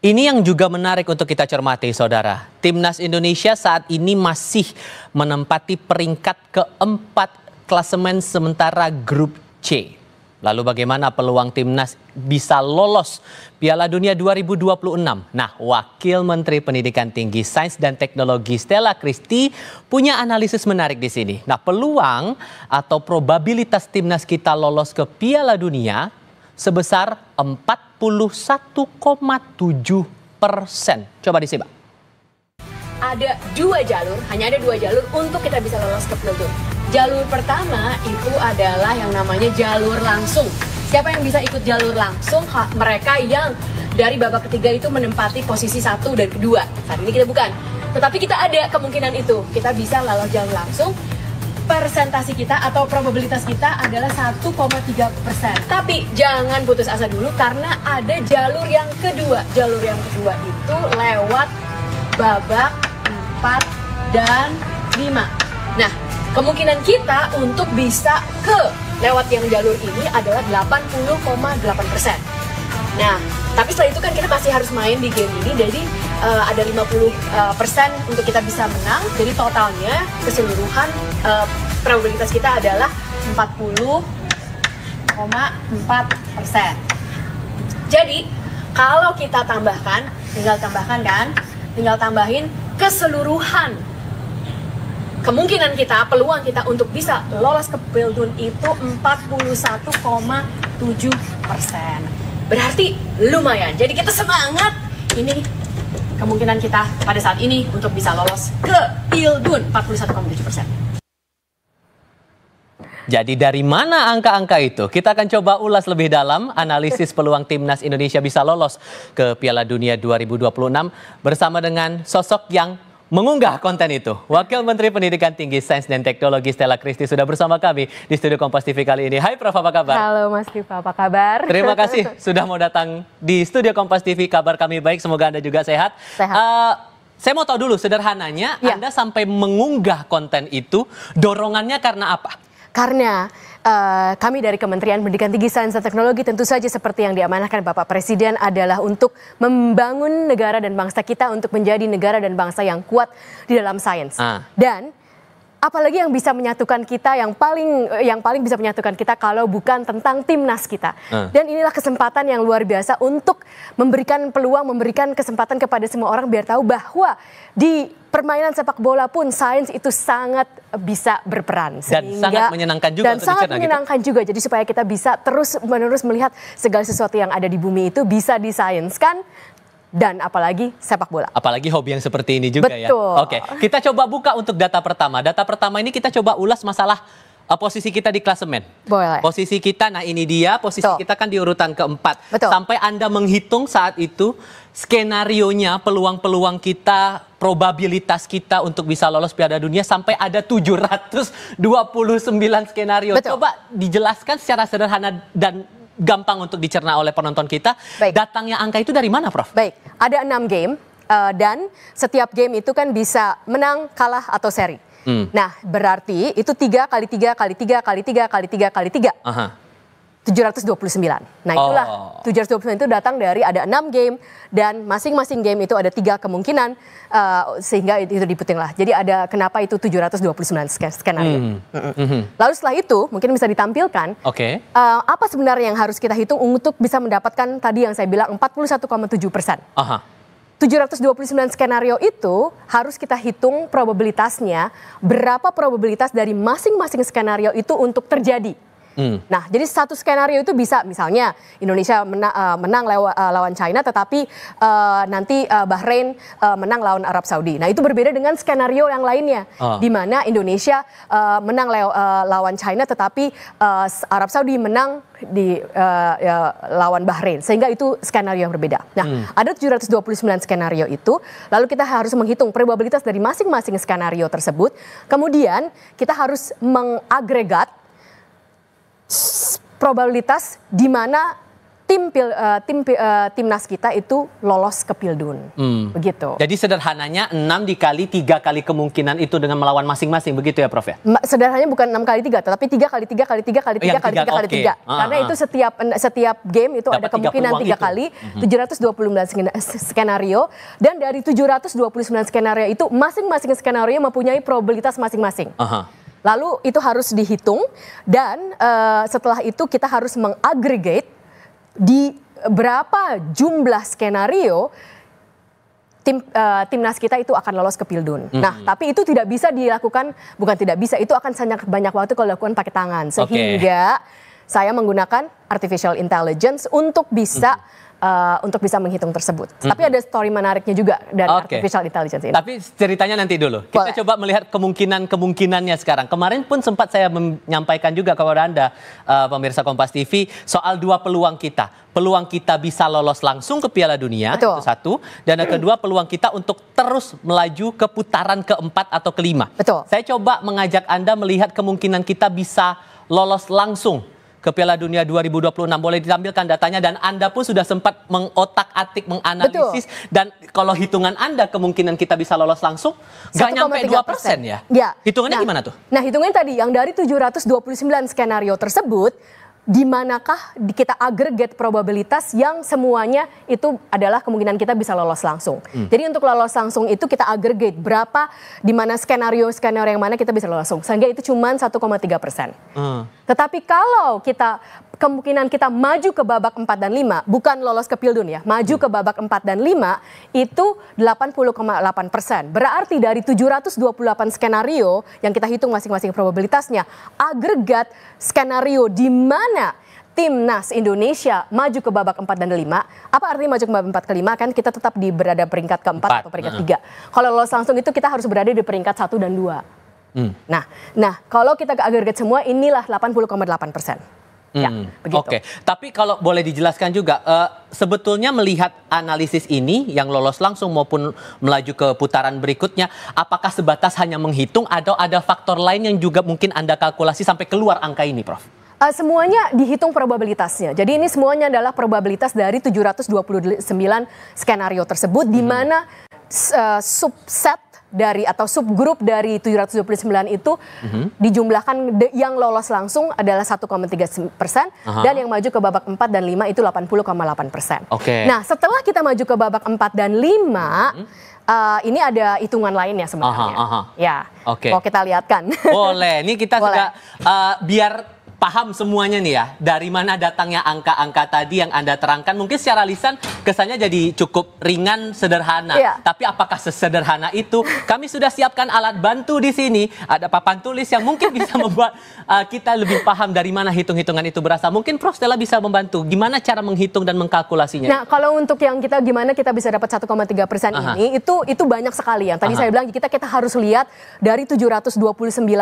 Ini yang juga menarik untuk kita cermati, saudara. Timnas Indonesia saat ini masih menempati peringkat keempat klasemen sementara grup C. Lalu bagaimana peluang timnas bisa lolos Piala Dunia 2026? Nah, Wakil Menteri Pendidikan Tinggi, Sains dan Teknologi Stella Christy punya analisis menarik di sini. Nah, peluang atau probabilitas timnas kita lolos ke Piala Dunia sebesar 41,7%. Coba disimak. Ada hanya ada dua jalur untuk kita bisa lolos ke Piala Dunia. Jalur pertama itu adalah yang namanya jalur langsung. Siapa yang bisa ikut jalur langsung? Mereka yang dari babak ketiga itu menempati posisi 1 dan kedua. Saat ini kita bukan. Tetapi kita ada kemungkinan itu. Kita bisa lolos jalur langsung. Persentasi kita atau probabilitas kita adalah 1,3%. Tapi jangan putus asa dulu karena ada jalur yang kedua. Jalur yang kedua itu lewat babak 4 dan 5. Nah, kemungkinan kita untuk bisa lewat yang jalur ini adalah 80,8%. Nah, tapi setelah itu kan kita masih harus main di game ini, jadi ada 50% untuk kita bisa menang. Jadi totalnya keseluruhan probabilitas kita adalah 40,4%. Jadi kalau kita tambahkan, tinggal tambahin keseluruhan kemungkinan kita, peluang kita untuk bisa lolos ke Piala Dunia itu 41,7%. Berarti lumayan. Jadi kita semangat. Ini kemungkinan kita pada saat ini untuk bisa lolos ke Piala Dunia 41,7%. Jadi dari mana angka-angka itu? Kita akan coba ulas lebih dalam analisis peluang timnas Indonesia bisa lolos ke Piala Dunia 2026 bersama dengan sosok yang mengunggah konten itu. Wakil Menteri Pendidikan Tinggi, Sains dan Teknologi Stella Christy sudah bersama kami di studio Kompas TV kali ini. Hai Prof, apa kabar? Halo Mas Rifa, apa kabar? Terima kasih sudah mau datang di studio Kompas TV. Kabar kami baik, semoga Anda juga sehat. Saya mau tahu dulu sederhananya, ya. Anda sampai mengunggah konten itu, dorongannya karena apa? Karena kami dari Kementerian Pendidikan Tinggi, Sains dan Teknologi tentu saja seperti yang diamanahkan Bapak Presiden adalah untuk membangun negara dan bangsa kita untuk menjadi negara dan bangsa yang kuat di dalam sains. Dan apalagi yang bisa menyatukan kita, yang paling bisa menyatukan kita kalau bukan tentang timnas kita. Dan inilah kesempatan yang luar biasa untuk memberikan peluang, memberikan kesempatan kepada semua orang biar tahu bahwa di permainan sepak bola pun sains itu sangat bisa berperan. Dan sangat menyenangkan juga. Dan sangat menyenangkan juga. Jadi supaya kita bisa terus-menerus melihat segala sesuatu yang ada di bumi itu bisa disainskan. Dan apalagi sepak bola. Apalagi hobi yang seperti ini juga. Betul. Ya. Oke, kita coba buka untuk data pertama. Data pertama ini kita coba ulas masalah posisi kita di klasemen. Boleh. Posisi kita, nah ini dia, posisi kita kan di urutan keempat. Betul. Sampai Anda menghitung saat itu skenarionya, peluang-peluang kita, probabilitas kita untuk bisa lolos Piala Dunia sampai ada 729 skenario. Betul. Coba dijelaskan secara sederhana dan gampang untuk dicerna oleh penonton kita. Baik. Datangnya angka itu dari mana, Prof? Baik, ada 6 game dan setiap game itu kan bisa menang, kalah atau seri. Nah, berarti itu 3 kali 3 kali 3 kali 3 kali 3 kali 3. 729. Nah, itulah 729 itu datang dari ada 6 game dan masing-masing game itu ada 3 kemungkinan sehingga itu diputing lah. Jadi ada kenapa itu 729 skenario. Lalu setelah itu mungkin bisa ditampilkan apa sebenarnya yang harus kita hitung untuk bisa mendapatkan tadi yang saya bilang 41,7%. 729 skenario itu harus kita hitung probabilitasnya, berapa probabilitas dari masing-masing skenario itu untuk terjadi. Nah, jadi satu skenario itu bisa misalnya Indonesia menang lawan China, tetapi nanti Bahrain menang lawan Arab Saudi. Nah, itu berbeda dengan skenario yang lainnya, di mana Indonesia menang lawan China, tetapi Arab Saudi menang di lawan Bahrain, sehingga itu skenario yang berbeda. Nah, ada 729 skenario itu, lalu kita harus menghitung probabilitas dari masing-masing skenario tersebut. Kemudian kita harus mengagregat probabilitas di mana timnas kita itu lolos ke Pildun. Begitu. Jadi sederhananya 6 dikali 3 kali kemungkinan itu dengan melawan masing-masing, begitu ya Prof ya? Sederhananya bukan 6 kali 3, tetapi 3 kali 3 kali 3 kali 3 kali 3 kali 3. Karena itu setiap game itu dapat ada kemungkinan 3 kali, 729 skenario, dan dari 729 skenario itu masing-masing skenario mempunyai probabilitas masing-masing. Lalu itu harus dihitung, dan setelah itu kita harus mengagregate di berapa jumlah skenario timnas kita itu akan lolos ke Pildun. Nah, tapi itu tidak bisa dilakukan, bukan tidak bisa, itu akan sangat banyak waktu kalau dilakukan pakai tangan. Sehingga saya menggunakan artificial intelligence untuk bisa menghitung tersebut. Tapi ada story menariknya juga dari artificial intelligence ini. Tapi ceritanya nanti dulu. Kita coba melihat kemungkinannya sekarang. Kemarin pun sempat saya menyampaikan juga kepada Anda, pemirsa Kompas TV, soal 2 peluang kita. Peluang kita bisa lolos langsung ke Piala Dunia, itu satu. Dan yang kedua, peluang kita untuk terus melaju ke putaran keempat atau kelima. Saya coba mengajak Anda melihat kemungkinan kita bisa lolos langsung ke Piala Dunia 2026. Boleh ditampilkan datanya, dan Anda pun sudah sempat mengotak-atik, menganalisis. Dan kalau hitungan Anda kemungkinan kita bisa lolos langsung nggak nyampe 2% ya? Hitungannya gimana tuh? Nah, hitungannya tadi yang dari 729 skenario tersebut, di manakah kita agregat probabilitas yang semuanya itu adalah kemungkinan kita bisa lolos langsung. Jadi untuk lolos langsung itu kita agregat berapa, di mana skenario yang mana kita bisa lolos langsung. Sehingga itu cuma 1,3%. Tetapi kalau kemungkinan kita maju ke babak 4 dan 5, bukan lolos ke Pildun ya, maju ke babak 4 dan 5 itu 80,8%. Berarti dari 728 skenario yang kita hitung masing-masing probabilitasnya, agregat skenario di mana timnas Indonesia maju ke babak 4 dan 5, apa artinya maju ke babak 4 ke 5? Kan kita tetap berada peringkat keempat atau peringkat 3. Kalau lolos langsung itu kita harus berada di peringkat 1 dan 2. Nah, kalau kita agregat semua, inilah 80,8%. Ya, begitu. Tapi kalau boleh dijelaskan juga, sebetulnya melihat analisis ini yang lolos langsung maupun melaju ke putaran berikutnya, apakah sebatas hanya menghitung atau ada faktor lain yang juga mungkin Anda kalkulasi sampai keluar angka ini, Prof? Semuanya dihitung probabilitasnya. Jadi ini semuanya adalah probabilitas dari 729 skenario tersebut, di mana subset dari atau subgrup dari 729 itu dijumlahkan yang lolos langsung adalah 1,3%, dan yang maju ke babak 4 dan 5 itu 80,8%. Nah, setelah kita maju ke babak 4 dan 5, ini ada hitungan lainnya sebenarnya. Mau kita lihatkan? Boleh, ini kita juga biar paham semuanya nih ya, dari mana datangnya angka-angka tadi yang Anda terangkan. Mungkin secara lisan kesannya jadi cukup ringan, sederhana. Tapi apakah sesederhana itu? Kami sudah siapkan alat bantu di sini. Ada papan tulis yang mungkin bisa membuat kita lebih paham dari mana hitung-hitungan itu berasal. Mungkin Prof Stella bisa membantu. Gimana cara menghitung dan mengkalkulasinya? Nah, kalau untuk yang kita gimana kita bisa dapat 1,3% ini, itu banyak sekali. Yang tadi saya bilang kita harus lihat dari 729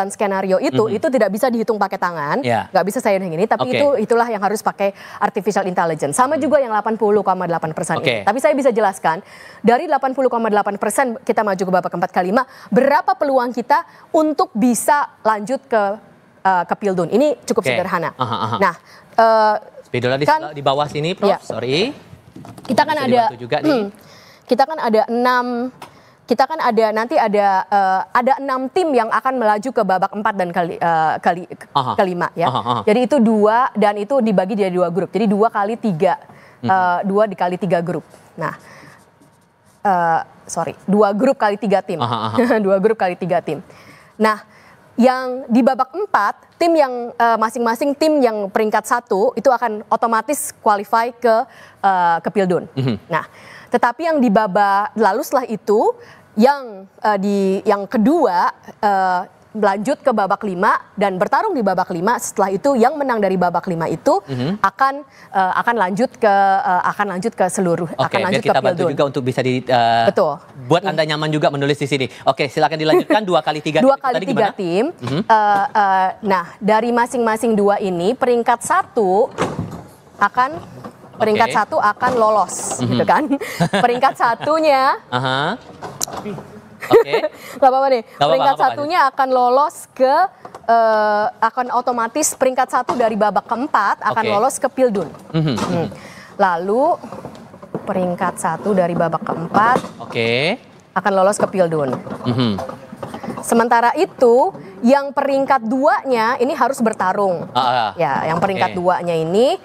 skenario itu tidak bisa dihitung pakai tangan. Nggak bisa saya yang ini, tapi itulah yang harus pakai artificial intelligence. Sama juga yang 80,8% ini. Tapi saya bisa jelaskan, dari 80,8% kita maju ke babak 4 ke 5, berapa peluang kita untuk bisa lanjut ke Pildun. Ini cukup sederhana. Nah, spidolnya di bawah sini, Prof. Sorry. Kita kan ada juga nih. Kita kan ada 6. Kita kan nanti ada 6 tim yang akan melaju ke babak 4 dan kelima ya. Jadi itu 2, dan itu dibagi jadi 2 grup. Jadi 2 kali 3, 2 dikali 3 grup. Nah, 2 grup kali 3 tim. 2 grup kali 3 tim. Nah, yang di babak 4, tim yang masing-masing tim yang peringkat 1 itu akan otomatis qualify ke Pildun. Nah, tetapi yang di babak lalu setelah itu yang kedua lanjut ke babak 5 dan bertarung di babak 5. Setelah itu yang menang dari babak 5 itu akan lanjut ke seluruh akan lanjut biar kita ke bantu juga untuk bisa buat Anda nyaman juga menulis di sini. Silakan dilanjutkan. 2 kali 3 2 kali 3 tim. Nah, dari masing-masing 2 ini peringkat 1 akan lolos, gitu kan? Peringkat satunya, nggak apa-apa nih. Peringkat satunya akan lolos ke, akan otomatis peringkat 1 dari babak keempat akan lolos ke Pildun. Lalu peringkat 1 dari babak keempat akan lolos ke Pildun. Sementara itu yang peringkat 2-nya ini harus bertarung. Ya, yang peringkat 2-nya ini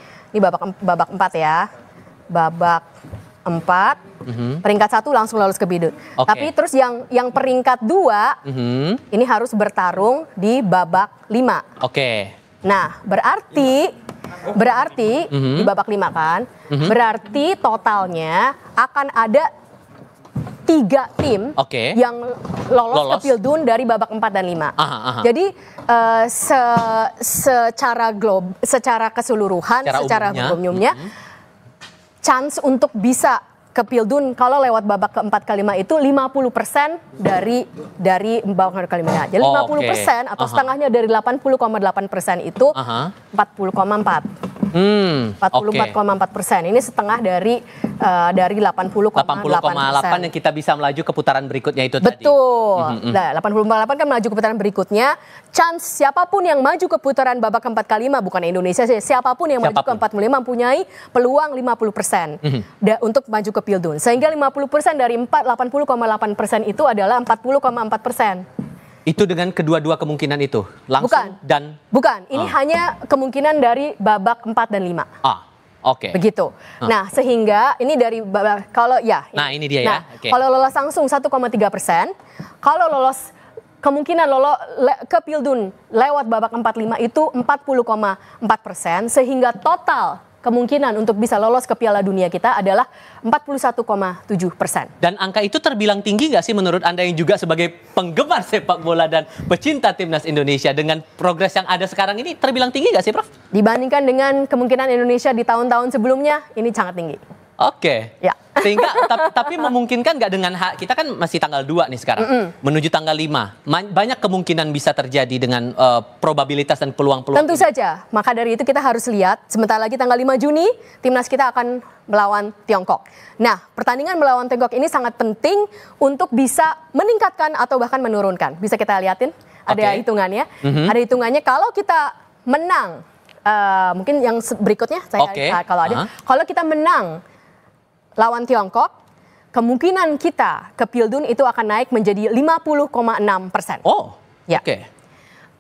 babak 4 ya. Babak 4, peringkat 1 langsung lolos ke Pildun. Tapi terus yang peringkat 2 ini harus bertarung di babak 5. Nah, berarti di babak 5 kan, berarti totalnya akan ada 3 tim yang lolos ke Pildun dari babak 4 dan 5. Jadi secara keseluruhan, secara umumnya, chance untuk bisa ke Pildun kalau lewat babak keempat kelima itu 50% dari babak kelima. Jadi 50% atau setengahnya dari 80,8% itu 40,4. 44,4%. Ini setengah dari 80,8% yang kita bisa melaju ke putaran berikutnya itu tadi. Betul. Nah, 80,8 kan melaju ke putaran berikutnya. Chance siapapun yang maju ke putaran babak keempat kelima, bukan Indonesia sih, siapapun yang maju ke 45 mempunyai peluang 50% untuk maju ke Pildun. Sehingga 50% dari 80,8% itu adalah 40,4%. Itu dengan kedua-dua kemungkinan itu? Langsung Bukan, ini hanya kemungkinan dari babak 4 dan 5. Begitu. Nah, sehingga ini dari babak, kalau ya. Nah, ini dia ya. Kalau lolos langsung 1,3%, kalau lolos kemungkinan lolos ke Pildun lewat babak 4-5 itu 40,4%, sehingga total kemungkinan untuk bisa lolos ke Piala Dunia kita adalah 41,7%. Dan angka itu terbilang tinggi nggak sih menurut Anda yang juga sebagai penggemar sepak bola dan pecinta timnas Indonesia, dengan progres yang ada sekarang ini terbilang tinggi nggak sih, Prof? Dibandingkan dengan kemungkinan Indonesia di tahun-tahun sebelumnya, ini sangat tinggi. Ya. Sehingga tapi memungkinkan nggak dengan kita kan masih tanggal 2 nih sekarang, menuju tanggal 5. Banyak kemungkinan bisa terjadi dengan probabilitas dan peluang-peluang. Tentu saja. Maka dari itu kita harus lihat sebentar lagi tanggal 5 Juni timnas kita akan melawan Tiongkok. Nah, pertandingan melawan Tiongkok ini sangat penting untuk bisa meningkatkan atau bahkan menurunkan. Bisa kita lihatin? Ada hitungannya. Ada hitungannya kalau kita menang, mungkin yang berikutnya kalau kita menang lawan Tiongkok, kemungkinan kita ke Pildun itu akan naik menjadi 50,6%.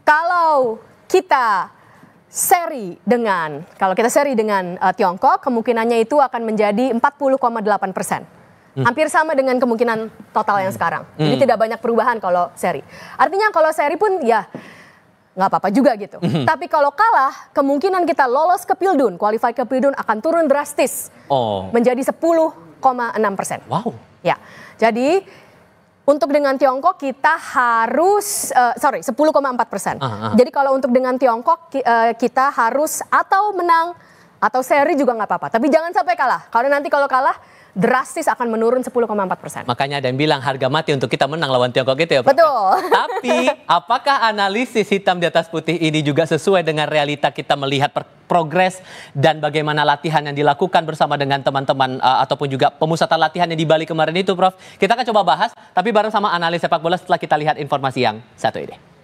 Kalau kita seri dengan Tiongkok, kemungkinannya itu akan menjadi 40,8%. Hampir sama dengan kemungkinan total yang sekarang. Jadi tidak banyak perubahan kalau seri. Artinya kalau seri pun ya nggak apa-apa juga gitu. Tapi kalau kalah, kemungkinan kita lolos ke Pildun, qualify ke Pildun akan turun drastis menjadi 10,6%. Wow. Ya, jadi untuk dengan Tiongkok kita harus 10,4%. Jadi kalau untuk dengan Tiongkok kita harus atau menang atau seri juga nggak apa-apa. Tapi jangan sampai kalah. Karena nanti kalau kalah drastis akan menurun 10,4%. Makanya ada yang bilang harga mati untuk kita menang lawan Tiongkok itu ya, Pak? Betul. Tapi apakah analisis hitam di atas putih ini juga sesuai dengan realita kita melihat progres dan bagaimana latihan yang dilakukan bersama dengan teman-teman ataupun juga pemusatan latihan yang di Bali kemarin itu, Prof? Kita akan coba bahas, tapi bareng sama analis sepak bola setelah kita lihat informasi yang satu ini.